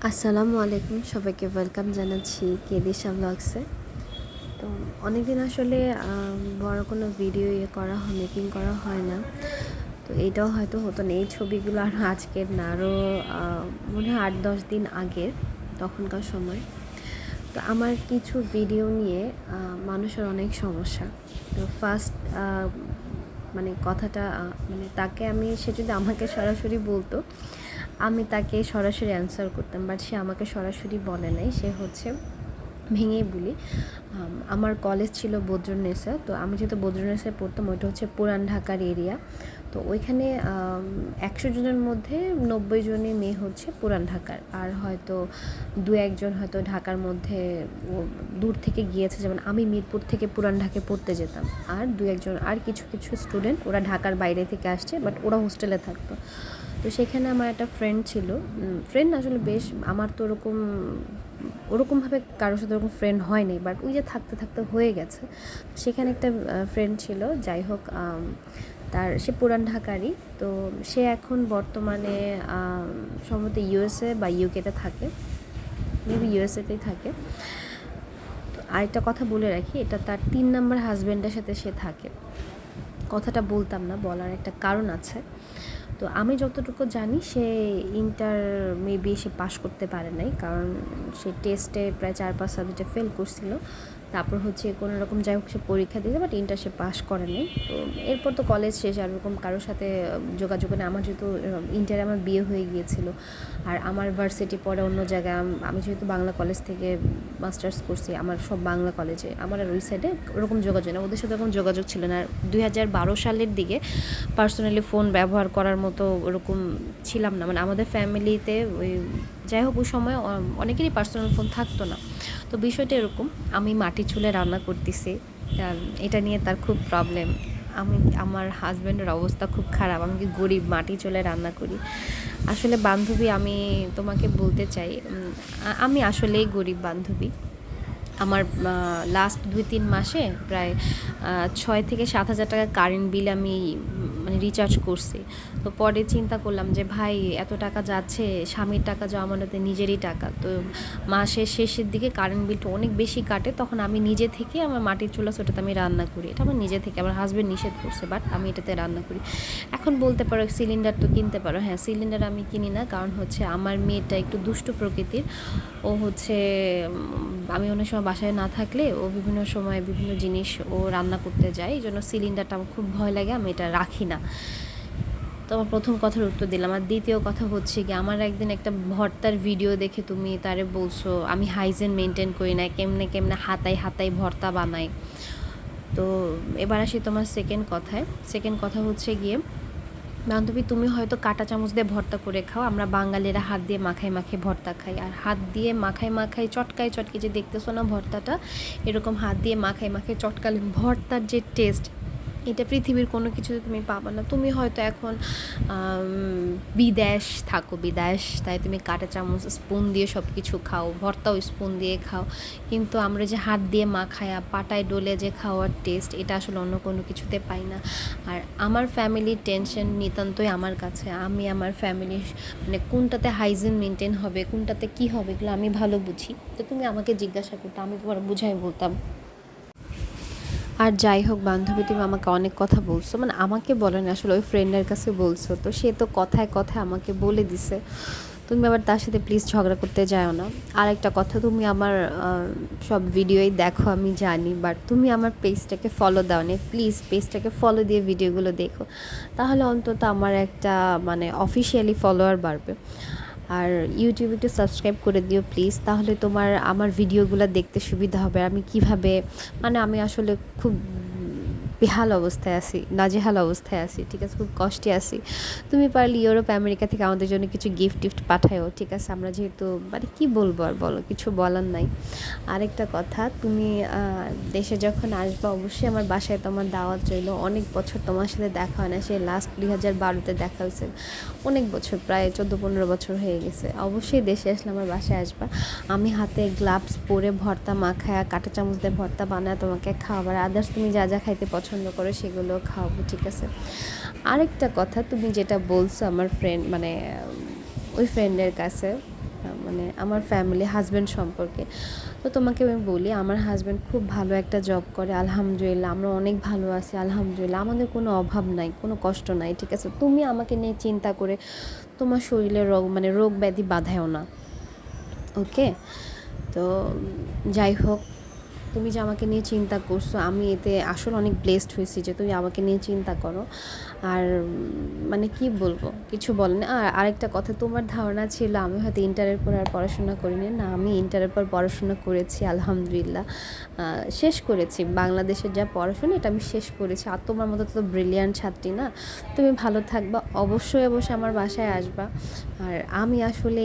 আসসালামু আলাইকুম, সবাইকে ওয়েলকাম জানাচ্ছি কেদিশা ব্লগসে। তো অনেকদিন আসলে বড় কোনো ভিডিও করা হয়, মেকিং করা হয় না। তো এইটাও হয়তো হতো না, এই ছবিগুলো আর আজকের না, আরও মনে হয় 8-10 দিন আগের, তখনকার সময়। তো আমার কিছু ভিডিও নিয়ে মানুষের অনেক সমস্যা। তো ফার্স্ট মানে কথাটা মানে তাকে সে যদি আমাকে সরাসরি বলতো, আমি তাকে সরাসরি অ্যান্সার করতাম, বাট সে আমাকে সরাসরি বলে নাই। সে হচ্ছে ভেঙেই বলি, আমার কলেজ ছিল বদ্রনেসা। তো আমি যেহেতু বদ্রনেসায় পড়তাম, ওইটা হচ্ছে পুরান ঢাকার এরিয়া। তো ওইখানে 100 জনের মধ্যে 90 জনই মেয়ে হচ্ছে পুরান ঢাকার, আর হয়তো 2-1 জন হয়তো ঢাকার মধ্যে দূর থেকে গিয়েছে, যেমন আমি মিরপুর থেকে পুরান ঢাকায় পড়তে যেতাম, আর 2-1 জন আর কিছু কিছু স্টুডেন্ট ওরা ঢাকার বাইরে থেকে আসছে, বাট ওরা হোস্টেলে থাকতো। তো সেখানে আমার একটা ফ্রেন্ড ছিল, ফ্রেন্ড আসলে বেশ, আমার তো ওরকমভাবে কারোর সাথে ওরকম ফ্রেন্ড হয়নি, বাট ওই যে থাকতে থাকতে হয়ে গেছে। সেখানে একটা ফ্রেন্ড ছিল, যাই হোক, সে পুরান ঢাকারই। তো সে এখন বর্তমানে সম্ভবত ইউএসএ বা ইউকেতে থাকে, মেবি ইউএসএতেই থাকে। তো আরেকটা কথা বলে রাখি, এটা তার 3 নম্বর হাজব্যান্ডের সাথে সে থাকে। কথাটা বলতাম না, বলার একটা কারণ আছে। তো আমি যতটুকু জানি, সে ইন্টার মেবি সে পাশ করতে পারে নাই, কারণ সে টেস্টে প্রায় 4-5 সাবজেক্টে ফেল করছিল। তারপর হচ্ছে কোনো রকম যাই হোক সে পরীক্ষা দিয়েছে, বাট ইন্টার সে পাশ করে নাই। তো এরপর তো কলেজ শেষ, আর ওরকম কারোর সাথে যোগাযোগ নেই। আমার যেহেতু ইন্টারে আমার বিয়ে হয়ে গিয়েছিল, আর আমার ভার্সিটি পরে অন্য জায়গায়, আমি যেহেতু বাংলা কলেজ থেকে মাস্টার্স করছি, আমার সব বাংলা কলেজে, আমার আর ওই সাইডে ওরকম যোগাযোগ না, ওদের সাথে ওরকম যোগাযোগ ছিল না। আর 2012 সালের দিকে পার্সোনালি ফোন ব্যবহার করার মতো ওরকম ছিলাম না, মানে আমাদের ফ্যামিলিতে ওই, যাই হোক ওই সময় অনেকেরই পার্সোনাল ফোন থাকতো না। তো বিষয়টা এরকম, আমি মাটি চুলে রান্না করতেছি, এটা নিয়ে তার খুব প্রবলেম। আমার হাজব্যান্ডের অবস্থা খুব খারাপ, আমি কি গরিব, মাটি চুলে রান্না করি। আসলে বান্ধবী, আমি তোমাকে বলতে চাই, আমি আসলেই গরিব বান্ধবী। আমার লাস্ট 2-3 মাসে প্রায় 6,000 থেকে 7,000 টাকা কারেন্ট বিল আমি মানে রিচার্জ করছি। তো পরে চিন্তা করলাম যে ভাই, এত টাকা যাচ্ছে, স্বামীর টাকা জমানোতে নিজেরই টাকা, তো মাসের শেষের দিকে কারেন্ট বিলটা অনেক বেশি কাটে, তখন আমি নিজে থেকে আমার মাটির চুলা, ওটাতে আমি রান্না করি। এটা আমার নিজে থেকে, আমার হাজব্যান্ড নিষেধ করছে, বাট আমি এটাতে রান্না করি। এখন বলতে পারো সিলিন্ডার তো কিনতে পারো, হ্যাঁ, সিলিন্ডার আমি কিনি না, কারণ হচ্ছে আমার মেয়েটা একটু দুষ্টু প্রকৃতির। ও হচ্ছে আমি অনেক সময় বাসায় না থাকলে ও বিভিন্ন সময় বিভিন্ন জিনিস ও রান্না করতে যায়, এই জন্য সিলিন্ডারটা আমার খুব ভয় লাগে, আমি এটা রাখি না। তো আমার প্রথম কথার উত্তর দিলাম। আর দ্বিতীয় কথা হচ্ছে কি, আমার একদিন একটা ভর্তার ভিডিও দেখে তুমি তারে বলছো আমি হাইজিন মেনটেন করি না, কেমনে কেমনে হাতায় হাতায় ভর্তা বানাই। তো এবার আসি তোমার সেকেন্ড কথা হচ্ছে গিয়ে, বান্ধবী, তুমি হয়তো কাঁটা চামচ দিয়ে ভর্তা করে খাও, আমরা বাঙালিরা হাত দিয়ে মাখাই মাখাই ভর্তা খাই। আর হাত দিয়ে মাখাই মাখাই চটকাই চটকে যে দেখতেছো না ভর্তাটা, এরকম হাত দিয়ে মাখাই মাখাই চটকালে ভর্তার যে টেস্ট, এটা পৃথিবীর কোনো কিছুতে তুমি পাবা না। তুমি হয়তো এখন বিদেশ, তাই তুমি কাঁটা চামচ স্পুন দিয়ে সব কিছু খাও, ভর্তাও স্পুন দিয়ে খাও, কিন্তু আমরা যে হাত দিয়ে মাখায়া পাটায় ডলে যে খাওয়ার টেস্ট, এটা আসলে অন্য কোনো কিছুতে পাই না। আর আমার ফ্যামিলির টেনশন নিতান্তই আমার কাছে, আমি আমার ফ্যামিলির মানে কোনটাতে হাইজিন মেনটেন হবে, কোনটাতে কী হবে, এগুলো আমি ভালো বুঝি। তো তুমি আমাকে জিজ্ঞাসা করতে, আমি তোমার বুঝাই বলতাম। আর যাই হোক বান্ধবী, তুমি আমাকে অনেক কথা বলছো, মানে আমাকে বলো না, আসলে ওই ফ্রেন্ডের কাছে বলছো, তো সে তো কথায় কথায় আমাকে বলে দিছে। তুমি আবার তার সাথে প্লিজ ঝগড়া করতে যাও না। আর একটা কথা, তুমি আমার সব ভিডিওই দেখো আমি জানি, বাট তুমি আমার পেজটাকে ফলো দাও না, প্লিজ পেজটাকে ফলো দিয়ে ভিডিওগুলো দেখো, তাহলে অন্তত আমার একটা মানে অফিসিয়ালি ফলোয়ার বাড়বে। আর ইউটিউবে একটু সাবস্ক্রাইব করে দিও প্লিজ, তাহলে তোমার আমার ভিডিওগুলো দেখতে সুবিধা হবে। আমি কিভাবে, মানে আমি আসলে খুব বেহাল অবস্থায় আছি, নাজেহাল অবস্থায় আছি, ঠিক আছে, খুব কষ্টে আছি। তুমি পারলে ইউরোপ আমেরিকা থেকে আমাদের জন্য কিছু গিফট টিফট পাঠাও, ঠিক আছে, আমরা যেহেতু মানে কী বলবো আর, বলো, কিছু বলার নাই। আরেকটা কথা, তুমি দেশে যখন আসবা, অবশ্যই আমার বাসায় তোমার দাওয়াত রইল। অনেক বছর তোমার সাথে দেখা হয় না, সেই লাস্ট 2012-তে দেখা হয়েছে, অনেক বছর, প্রায় 14-15 বছর হয়ে গেছে। অবশ্যই দেশে আসলে আমার বাসায় আসবা, আমি হাতে গ্লাভস পরে ভর্তা মাখায়া কাঁটা চামচ দিয়ে ভর্তা বানায় তোমাকে খাওয়াবার, আদার্স তুমি যা যা খাইতে পছন্দ করো সেগুলো খাওয়াবো, ঠিক আছে। আরেকটা কথা, তুমি যেটা বলছো আমার ফ্রেন্ড মানে ওই ফ্রেন্ডের কাছে, মানে আমার ফ্যামিলি হাজব্যান্ড সম্পর্কে। তো তোমাকে আমি বলি, আমার হাজব্যান্ড খুব ভালো একটা জব করে, আলহামদুলিল্লাহ আমরা অনেক ভালো আছি, আলহামদুলিল্লাহ আমাদের কোনো অভাব নাই, কোনো কষ্ট নাই, ঠিক আছে? তুমি আমাকে নিয়ে চিন্তা করে তোমার শরীরে রোগ ব্যাধি বাঁধায়ও না, ওকে? তো যাই হোক, তুমি যে আমাকে নিয়ে চিন্তা করছো, আমি এতে আসলে অনেক ব্লেসড হয়েছি যে তুমি আমাকে নিয়ে চিন্তা করো। আর মানে কি বলবো, কিছু বলেন। আর আরেকটা কথা, তোমার ধারণা ছিল আমি হয়তো ইন্টারের পর আর পড়াশোনা করিনি, না আমি ইন্টারের পর পড়াশোনা করেছি, আলহামদুলিল্লাহ শেষ করেছি। বাংলাদেশের যা পড়াশোনা এটা আমি শেষ করেছি। আর তোমার মতো তো ব্রিলিয়ান্ট ছাত্রী না। তুমি ভালো থাকবা, অবশ্যই অবশ্যই আমার বাসায় আসবা। আর আমি আসলে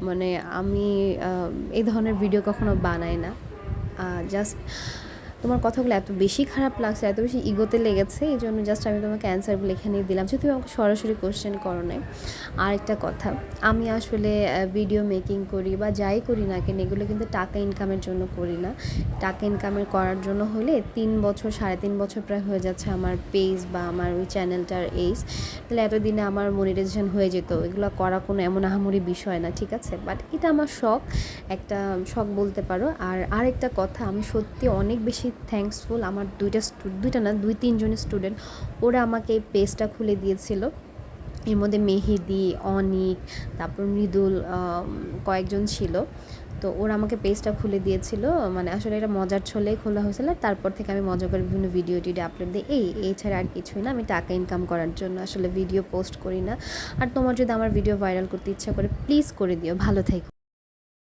মানে আমি এই ধরনের ভিডিও কখনো বানাই না। জাস্ট তোমার কথাগুলো এত বেশি খারাপ লাগছে, এত বেশি ইগোতে লেগেছে, এই জন্য জাস্ট আমি তোমাকে অ্যান্সারগুলো এখানে দিলাম, যে তুমি আমাকে সরাসরি কোশ্চেন করো নাই। আরেকটা কথা, আমি আসলে ভিডিও মেকিং করি বা যাই করি না কেন, এগুলো কিন্তু টাকা ইনকামের জন্য করি না। টাকা ইনকামের করার জন্য হলে 3 বছর 3.5 বছর প্রায় হয়ে যাচ্ছে আমার পেজ বা আমার ওই চ্যানেলটার এইজ, তাহলে এতদিনে আমার মনিটাইজেশন হয়ে যেত। এগুলো করা কোনো এমন আহামরি বিষয় না, ঠিক আছে? বাট এটা আমার শখ, একটা শখ বলতে পারো। আর আরেকটা কথা, আমি সত্যি অনেক বেশি থ্যাঙ্কসফুল, আমার দুইটা না 2-3 জন স্টুডেন্ট, ওরা আমাকে এই পেজটা খুলে দিয়েছিল। এর মধ্যে মেহেদি, অনিক, তারপর মৃদুল, কয়েকজন ছিল। তো ওরা আমাকে পেজটা খুলে দিয়েছিল, মানে আসলে এটা মজার ছলেই খোলা হয়েছিল। তারপর থেকে আমি মজা করে বিভিন্ন ভিডিও টিডিও আপলোড দিই, এই ছাড়া আর কিছুই না। আমি টাকা ইনকাম করার জন্য আসলে ভিডিও পোস্ট করি না। আর তোমার যদি আমার ভিডিও ভাইরাল করতে ইচ্ছা করে, প্লিজ করে দিও। ভালো থেকো।